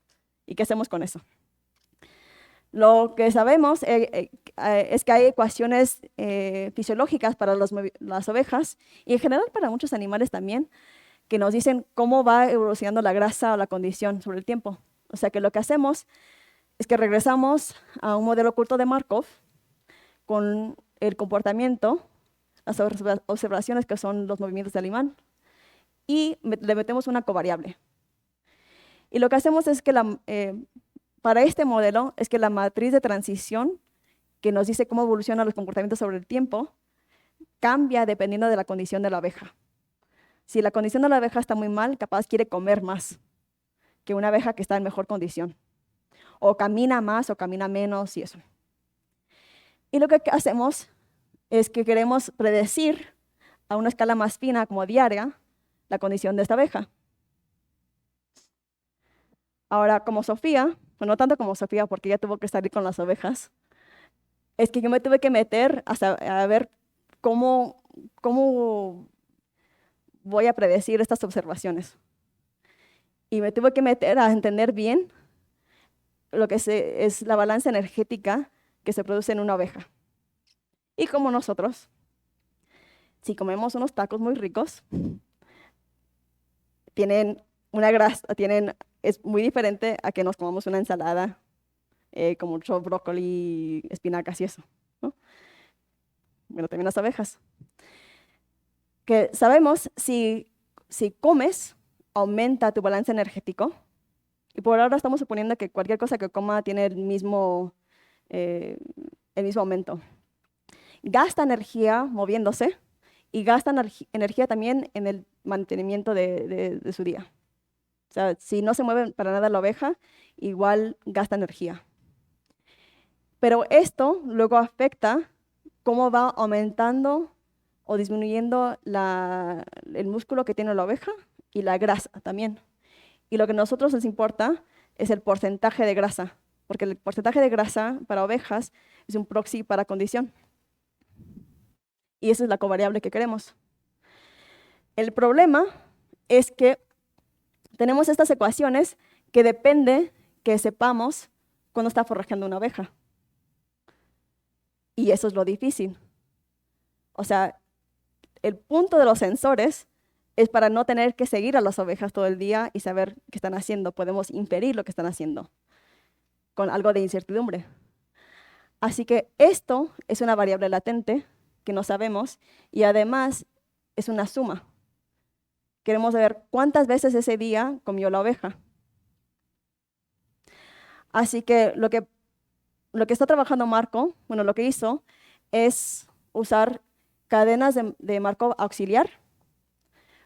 ¿Y qué hacemos con eso? Lo que sabemos es que hay ecuaciones fisiológicas para las ovejas y en general para muchos animales también, que nos dicen cómo va evolucionando la grasa o la condición sobre el tiempo. O sea que lo que hacemos es que regresamos a un modelo oculto de Markov con el comportamiento, las observaciones que son los movimientos del imán, y le metemos una covariable. Y lo que hacemos es que para este modelo es que la matriz de transición, que nos dice cómo evolucionan los comportamientos sobre el tiempo, cambia dependiendo de la condición de la abeja. Si la condición de la abeja está muy mal, capaz quiere comer más que una abeja que está en mejor condición. O camina más o camina menos y eso. Y lo que hacemos es que queremos predecir a una escala más fina, como diaria, la condición de esta abeja. Ahora, como Sofía, bueno, no tanto como Sofía, porque ella tuvo que salir con las ovejas, es que yo me tuve que meter a ver cómo voy a predecir estas observaciones. Y me tuve que meter a entender bien lo que es la balanza energética que se produce en una oveja. Y como nosotros, si comemos unos tacos muy ricos, tienen una grasa, es muy diferente a que nos comamos una ensalada con mucho brócoli, espinacas y eso, ¿no? Bueno, también las abejas. Que sabemos si comes, aumenta tu balance energético. Y por ahora estamos suponiendo que cualquier cosa que coma tiene el mismo aumento. Gasta energía moviéndose y gasta energía también en el mantenimiento de su día. O sea, si no se mueve para nada la oveja, igual gasta energía. Pero esto luego afecta cómo va aumentando o disminuyendo el músculo que tiene la oveja y la grasa también. Y lo que a nosotros nos importa es el porcentaje de grasa, porque el porcentaje de grasa para ovejas es un proxy para condición. Y esa es la covariable que queremos. El problema es que tenemos estas ecuaciones que depende que sepamos cuándo está forrajeando una oveja. Y eso es lo difícil. O sea, el punto de los sensores es para no tener que seguir a las ovejas todo el día y saber qué están haciendo. Podemos inferir lo que están haciendo con algo de incertidumbre. Así que esto es una variable latente que no sabemos y además es una suma. Queremos saber cuántas veces ese día comió la oveja. Así que lo que está trabajando Marco, bueno, lo que hizo es usar cadenas de Markov auxiliar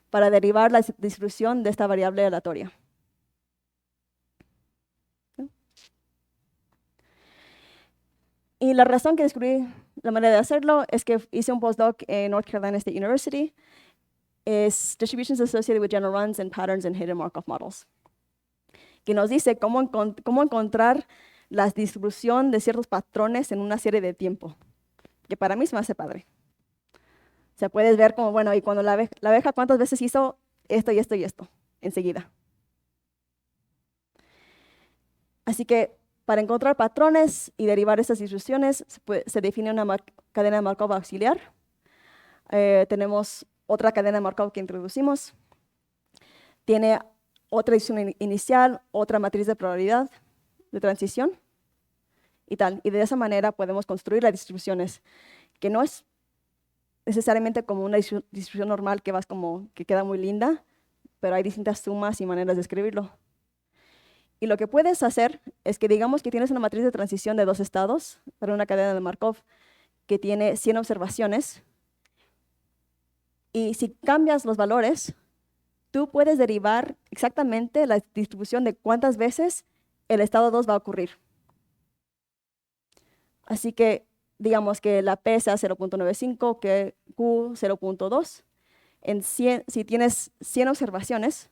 para derivar la distribución de esta variable aleatoria. Y la razón que descubrí la manera de hacerlo es que hice un postdoc en North Carolina State University. Es Distributions Associated with General Runs and Patterns in Hidden Markov Models, que nos dice cómo encontrar la distribución de ciertos patrones en una serie de tiempo, que para mí se me hace padre. O sea, puedes ver como, bueno, y cuando la abeja cuántas veces hizo esto y esto y esto, enseguida. Así que para encontrar patrones y derivar estas distribuciones, se define una cadena de Markov auxiliar. Tenemos otra cadena de Markov que introducimos. Tiene otra distribución inicial, otra matriz de probabilidad de transición y tal. Y de esa manera podemos construir las distribuciones, que no es necesariamente como una distribución normal que queda muy linda, pero hay distintas sumas y maneras de escribirlo. Y lo que puedes hacer es que digamos que tienes una matriz de transición de 2 estados para una cadena de Markov que tiene 100 observaciones. Y si cambias los valores, tú puedes derivar exactamente la distribución de cuántas veces el estado 2 va a ocurrir. Así que digamos que la P sea 0.95, que Q 0.2. Si tienes 100 observaciones,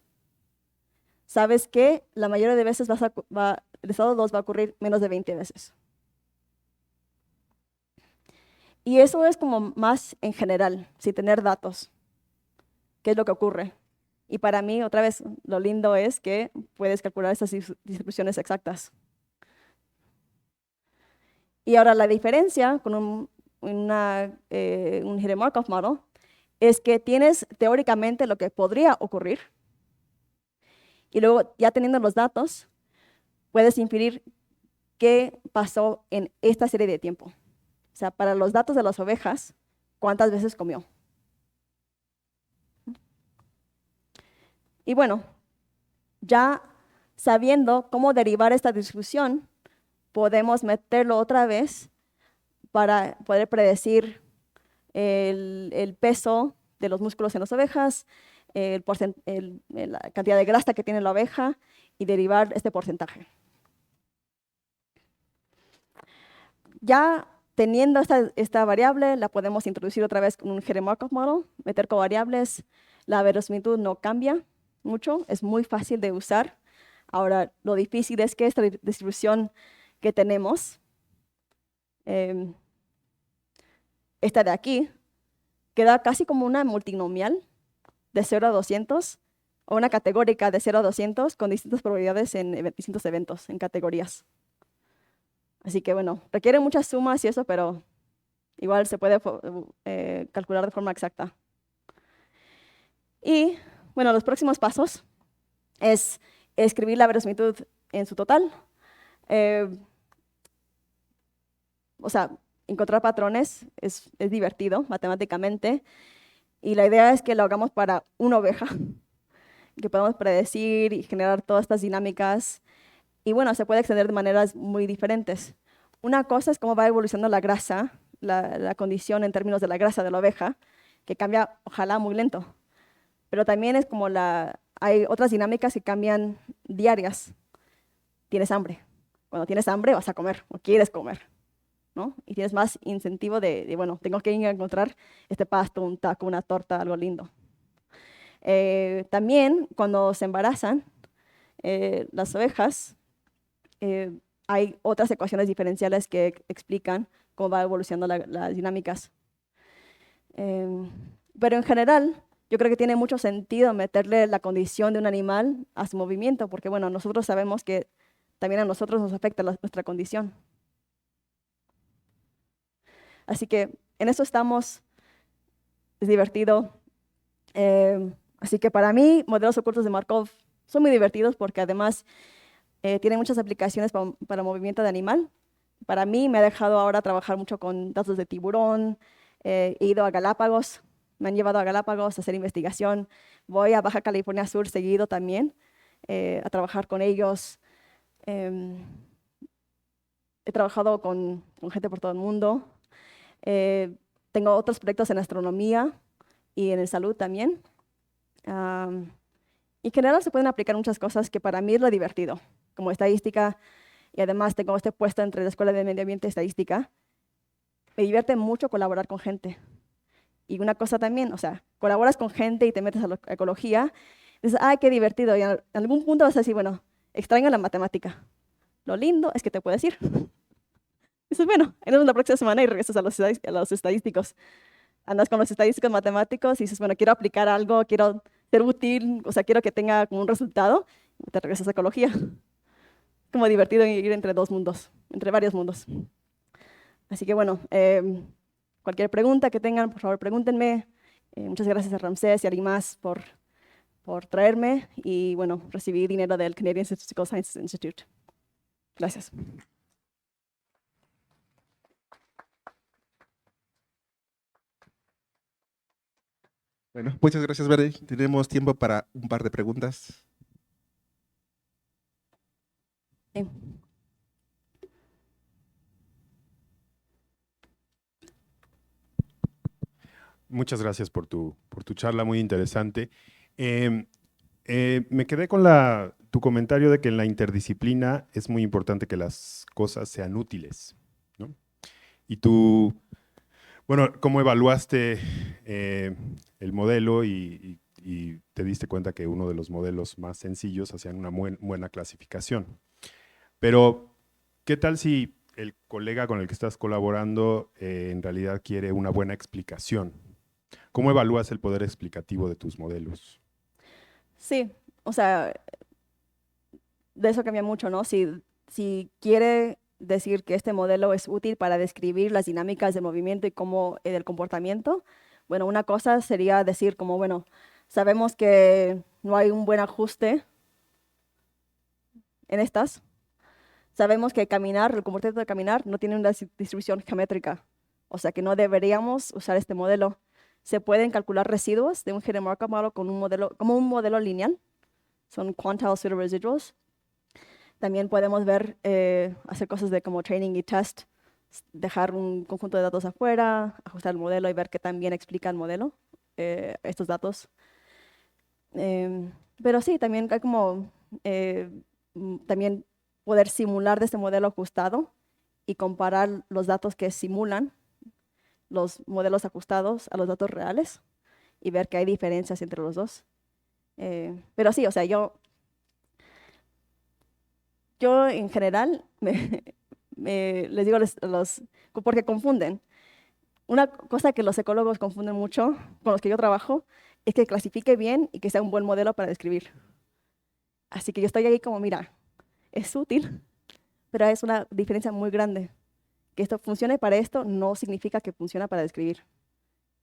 sabes que la mayoría de veces el estado 2 va a ocurrir menos de 20 veces. Y eso es como más en general, sin tener datos. ¿Qué es lo que ocurre? Y para mí, otra vez, lo lindo es que puedes calcular estas distribuciones exactas. Y ahora la diferencia con un Hidden Markov model es que tienes teóricamente lo que podría ocurrir. Y luego, ya teniendo los datos, puedes inferir qué pasó en esta serie de tiempo. O sea, para los datos de las ovejas, ¿cuántas veces comió? Y bueno, ya sabiendo cómo derivar esta distribución, podemos meterlo otra vez para poder predecir el peso de los músculos en las ovejas, la cantidad de grasa que tiene la oveja y derivar este porcentaje. Ya teniendo esta variable, la podemos introducir otra vez con un Hidden Markov model, meter covariables. La verosimilitud no cambia mucho, es muy fácil de usar. Ahora, lo difícil es que esta distribución que tenemos, esta de aquí, queda casi como una multinomial de 0 a 200, o una categórica de 0 a 200 con distintas probabilidades en distintos eventos, en categorías. Así que bueno, requiere muchas sumas y eso, pero igual se puede calcular de forma exacta. Y bueno, los próximos pasos es escribir la verosimilitud en su total. O sea, encontrar patrones es divertido matemáticamente. Y la idea es que lo hagamos para una oveja, que podamos predecir y generar todas estas dinámicas. Y bueno, se puede extender de maneras muy diferentes. Una cosa es cómo va evolucionando la grasa, la condición en términos de la grasa de la oveja, que cambia, ojalá, muy lento. Pero también es como hay otras dinámicas que cambian diarias. Tienes hambre. Cuando tienes hambre vas a comer o quieres comer, ¿no? Y tienes más incentivo bueno, tengo que ir a encontrar este pasto, un taco, una torta, algo lindo. También cuando se embarazan las ovejas, hay otras ecuaciones diferenciales que explican cómo va evolucionando las dinámicas. Pero en general, yo creo que tiene mucho sentido meterle la condición de un animal a su movimiento, porque bueno, nosotros sabemos que también a nosotros nos afecta nuestra condición. Así que en eso estamos, es divertido. Así que para mí, modelos ocultos de Markov son muy divertidos porque además tienen muchas aplicaciones para movimiento de animal. Para mí me ha dejado ahora trabajar mucho con datos de tiburón, he ido a Galápagos, me han llevado a Galápagos a hacer investigación. Voy a Baja California Sur seguido también a trabajar con ellos. he trabajado con gente por todo el mundo. Tengo otros proyectos en astronomía y en salud también. Y en general se pueden aplicar muchas cosas que para mí es lo divertido, como estadística, y además tengo este puesto entre la Escuela de Medio Ambiente y Estadística. Me divierte mucho colaborar con gente. Y una cosa también, o sea, colaboras con gente y te metes a la ecología, dices, ¡ay, qué divertido! Y en algún punto vas a decir, bueno, extraño la matemática. Lo lindo es que te puedes ir. Dices, bueno, nos vemos la próxima semana y regresas a los estadísticos. Andas con los estadísticos matemáticos y dices, bueno, quiero aplicar algo, quiero ser útil, o sea, quiero que tenga como un resultado, y te regresas a ecología. Como divertido ir entre dos mundos, entre varios mundos. Así que bueno, cualquier pregunta que tengan, por favor, pregúntenme. Muchas gracias a Ramsés y a Rimas por traerme y bueno, recibí dinero del Canadian Statistical Sciences Institute. Gracias. Bueno, muchas gracias, Verde. Tenemos tiempo para un par de preguntas. Sí. Muchas gracias por tu charla, muy interesante. Me quedé con tu comentario de que en la interdisciplina es muy importante que las cosas sean útiles, ¿no? Y tú, bueno, ¿cómo evaluaste el modelo y te diste cuenta que uno de los modelos más sencillos hacían una buena clasificación? Pero, ¿qué tal si el colega con el que estás colaborando en realidad quiere una buena explicación? ¿Cómo evalúas el poder explicativo de tus modelos? Sí, o sea, de eso cambia mucho, ¿no? Si quiere decir que este modelo es útil para describir las dinámicas de movimiento y cómo del comportamiento, bueno, una cosa sería decir como, bueno, sabemos que no hay un buen ajuste en estas. Sabemos que caminar, el comportamiento de caminar no tiene una distribución geométrica, o sea que no deberíamos usar este modelo. Se pueden calcular residuos de un hidden Markov model con un modelo, como un modelo lineal, son quantile pseudo residuals. También podemos ver, hacer cosas de como training y test, dejar un conjunto de datos afuera, ajustar el modelo y ver qué tan bien explica el modelo estos datos. Pero sí, también hay como también poder simular de este modelo ajustado y comparar los datos que simulan los modelos ajustados a los datos reales y ver que hay diferencias entre los dos. Pero sí, o sea, yo en general les digo porque confunden. Una cosa que los ecólogos confunden mucho con los que yo trabajo es que clasifique bien y que sea un buen modelo para describir. Así que yo estoy ahí como, mira, es útil, pero es una diferencia muy grande. Que esto funcione para esto no significa que funciona para describir.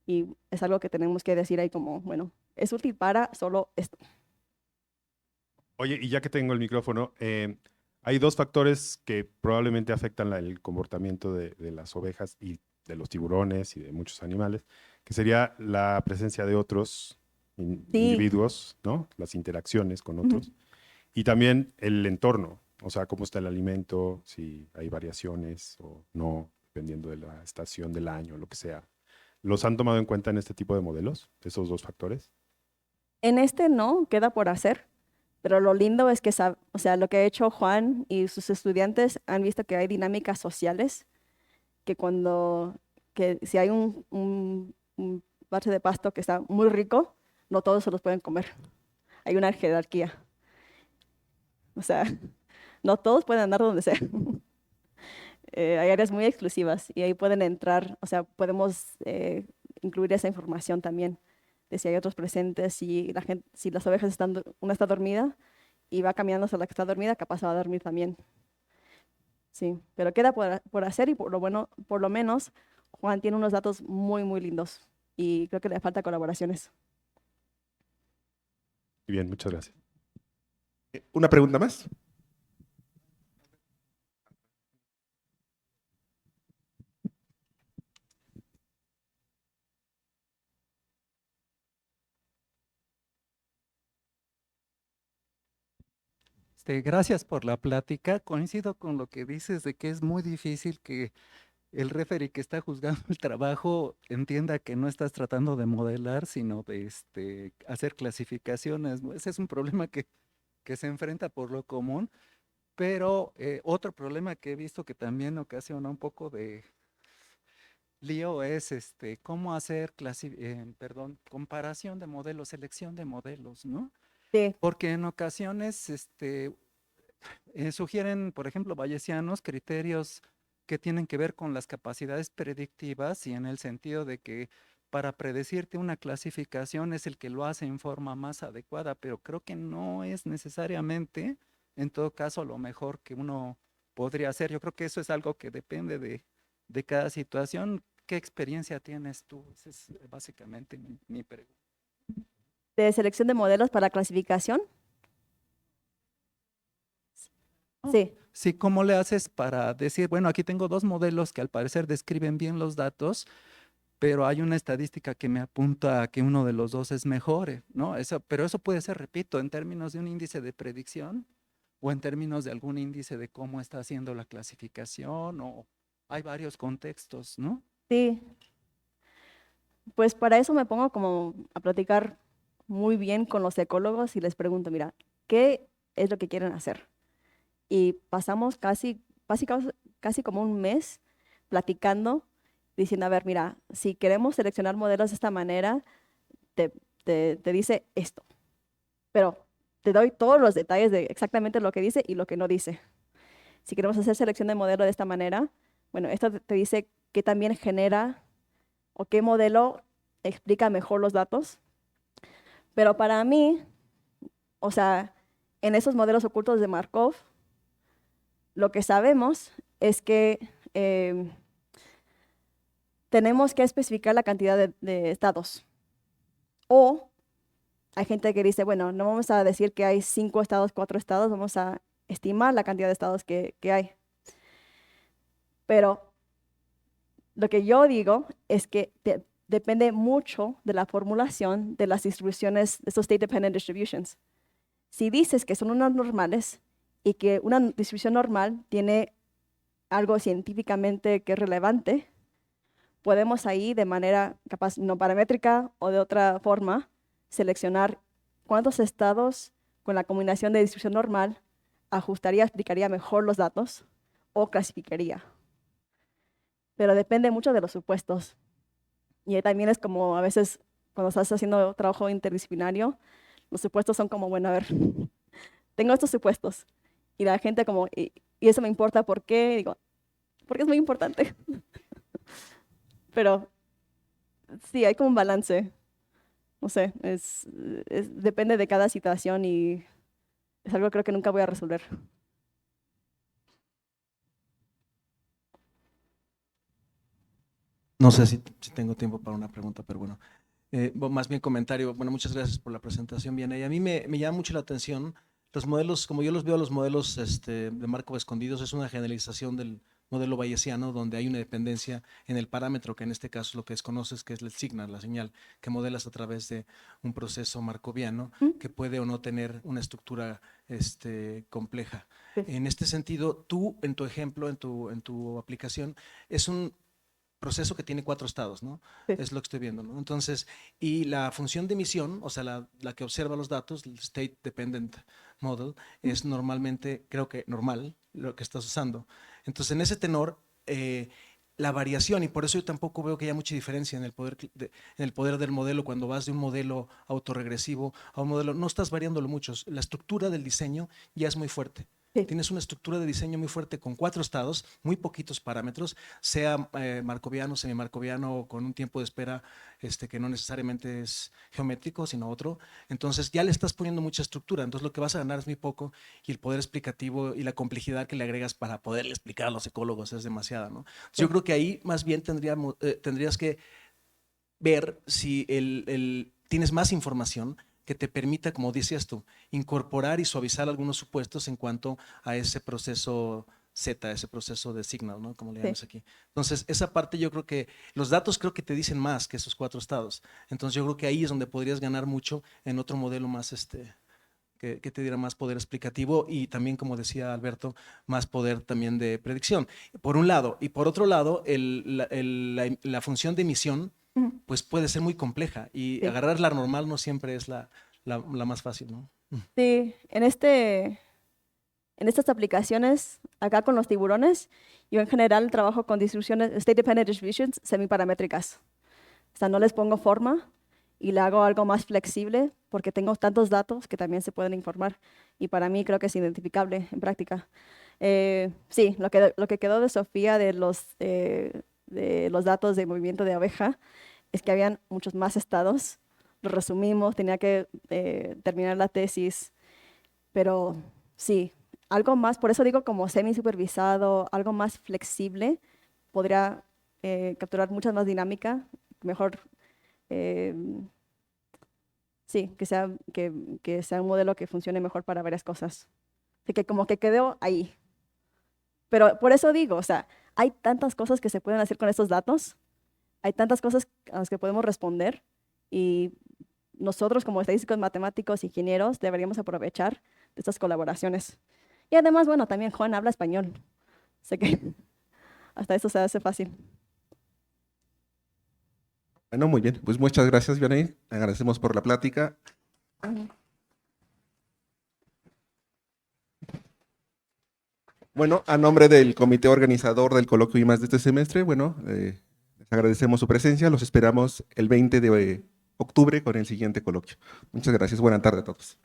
Y es algo que tenemos que decir ahí como, bueno, es útil para solo esto. Oye, y ya que tengo el micrófono, hay dos factores que probablemente afectan el comportamiento de las ovejas y de los tiburones y de muchos animales, que sería la presencia de otros Sí. individuos, ¿no? Las interacciones con otros, y también el entorno, o sea, cómo está el alimento, si hay variaciones o no, dependiendo de la estación del año, lo que sea. ¿Los han tomado en cuenta en este tipo de modelos, esos dos factores? En este no, queda por hacer, pero lo lindo es que, o sea, lo que ha hecho Juan y sus estudiantes han visto que hay dinámicas sociales, que si hay un base de pasto que está muy rico, no todos se los pueden comer. Hay una jerarquía. O sea, no todos pueden andar donde sea. Hay áreas muy exclusivas y ahí pueden entrar, o sea, podemos incluir esa información también, de si hay otros presentes, si las ovejas una está dormida y va caminando hacia la que está dormida, capaz va a dormir también. Sí, pero queda por hacer y por lo menos, Juan tiene unos datos muy, muy lindos y creo que le falta colaboraciones. Bien, muchas gracias. ¿Una pregunta más? Gracias por la plática. Coincido con lo que dices de que es muy difícil que el referee que está juzgando el trabajo entienda que no estás tratando de modelar, sino de hacer clasificaciones, ¿no? Ese es un problema que se enfrenta por lo común, pero otro problema que he visto que también ocasiona un poco de lío es cómo hacer comparación de modelos, selección de modelos, ¿no? Sí, Porque en ocasiones sugieren, por ejemplo, bayesianos, criterios que tienen que ver con las capacidades predictivas y en el sentido de que para predecirte una clasificación es el que lo hace en forma más adecuada, pero creo que no es necesariamente, en todo caso, lo mejor que uno podría hacer. Yo creo que eso es algo que depende de cada situación. ¿Qué experiencia tienes tú? Esa es básicamente mi pregunta. de selección de modelos para clasificación. Sí, Sí, ¿cómo le haces para decir, bueno, aquí tengo dos modelos que al parecer describen bien los datos, pero hay una estadística que me apunta a que uno de los dos es mejor, ¿no? Pero eso puede ser, repito, en términos de un índice de predicción o en términos de algún índice de cómo está haciendo la clasificación, o hay varios contextos, ¿no? sí. Pues para eso me pongo como a platicar muy bien con los ecólogos y les pregunto, mira, ¿qué es lo que quieren hacer? Y pasamos casi como un mes platicando, diciendo, a ver, mira, si queremos seleccionar modelos de esta manera, te dice esto, pero te doy todos los detalles de exactamente lo que dice y lo que no dice. Si queremos hacer selección de modelo de esta manera, bueno, esto te dice qué también genera o qué modelo explica mejor los datos. Pero para mí, o sea, en esos modelos ocultos de Markov, lo que sabemos es que tenemos que especificar la cantidad de estados. O hay gente que dice, bueno, no vamos a decir que hay 5 estados, 4 estados, vamos a estimar la cantidad de estados que hay. Pero lo que yo digo es que depende mucho de la formulación de las distribuciones, de estos state dependent distributions. Si dices que son unas normales y que una distribución normal tiene algo científicamente que es relevante, podemos ahí de manera capaz no paramétrica o de otra forma seleccionar cuántos estados con la combinación de distribución normal ajustaría, explicaría mejor los datos o clasificaría. Pero depende mucho de los supuestos. Y ahí también es como a veces cuando estás haciendo trabajo interdisciplinario, los supuestos son como, bueno, a ver, tengo estos supuestos. Y la gente como, y eso me importa, ¿por qué? Y digo, porque es muy importante. Pero sí, hay como un balance. No sé, depende de cada situación y es algo que creo que nunca voy a resolver. No sé si tengo tiempo para una pregunta, pero bueno. Más bien comentario. Bueno, muchas gracias por la presentación, Vianey. A mí me llama mucho la atención los modelos, como yo los veo, los modelos de Markov escondidos, es una generalización del modelo bayesiano donde hay una dependencia en el parámetro, que en este caso lo que desconoces, que es el signal, la señal, que modelas a través de un proceso markoviano que puede o no tener una estructura compleja. Sí. En este sentido, tú, en tu ejemplo, en tu aplicación, es un proceso que tiene 4 estados, ¿no? Sí. Es lo que estoy viendo, ¿no? Entonces, y la función de emisión, o sea, la que observa los datos, el State Dependent Model, es normalmente, creo que normal, lo que estás usando. Entonces, en ese tenor, la variación, y por eso yo tampoco veo que haya mucha diferencia en el poder del modelo cuando vas de un modelo autorregresivo a un modelo, no estás variándolo mucho, la estructura del diseño ya es muy fuerte. Sí. Tienes una estructura de diseño muy fuerte con 4 estados, muy poquitos parámetros, sea markoviano, semimarkoviano o con un tiempo de espera que no necesariamente es geométrico, sino otro. Entonces ya le estás poniendo mucha estructura, entonces lo que vas a ganar es muy poco y el poder explicativo y la complejidad que le agregas para poderle explicar a los ecólogos es demasiada, ¿no? Entonces, yo creo que ahí más bien tendrías que ver si tienes más información que te permita, como decías tú, incorporar y suavizar algunos supuestos en cuanto a ese proceso Z, ese proceso de signal, ¿no? Como le llamas aquí. Entonces, esa parte yo creo que los datos creo que te dicen más que esos 4 estados. Entonces, yo creo que ahí es donde podrías ganar mucho en otro modelo más, que te diera más poder explicativo y también, como decía Alberto, más poder también de predicción, por un lado. Y por otro lado, la función de emisión, Ujú. pues puede ser muy compleja y Sí. agarrar la normal no siempre es la más fácil, ¿no? Sí, en estas aplicaciones, acá con los tiburones, yo en general trabajo con distribuciones, state dependent distributions semiparamétricas. O sea, no les pongo forma y le hago algo más flexible porque tengo tantos datos que también se pueden informar y para mí creo que es identificable en práctica. Sí, lo que quedó de Sofía de los datos de movimiento de abeja es que habían muchos más estados. Lo resumimos, tenía que terminar la tesis, pero sí, algo más, por eso digo como semi-supervisado, algo más flexible, podría capturar mucha más dinámica, mejor, eh, sí, que sea un modelo que funcione mejor para varias cosas. Así que como que quedó ahí. Pero por eso digo, o sea, hay tantas cosas que se pueden hacer con estos datos, hay tantas cosas a las que podemos responder y nosotros como estadísticos, matemáticos, ingenieros, deberíamos aprovechar de estas colaboraciones. Y además, bueno, también Juan habla español. Sé que hasta eso se hace fácil. Bueno, muy bien. Pues muchas gracias, Vianey. Agradecemos por la plática. Bueno, a nombre del comité organizador del coloquio IMAS de este semestre, bueno, les agradecemos su presencia. Los esperamos el 20 de octubre con el siguiente coloquio. Muchas gracias. Buena tarde a todos.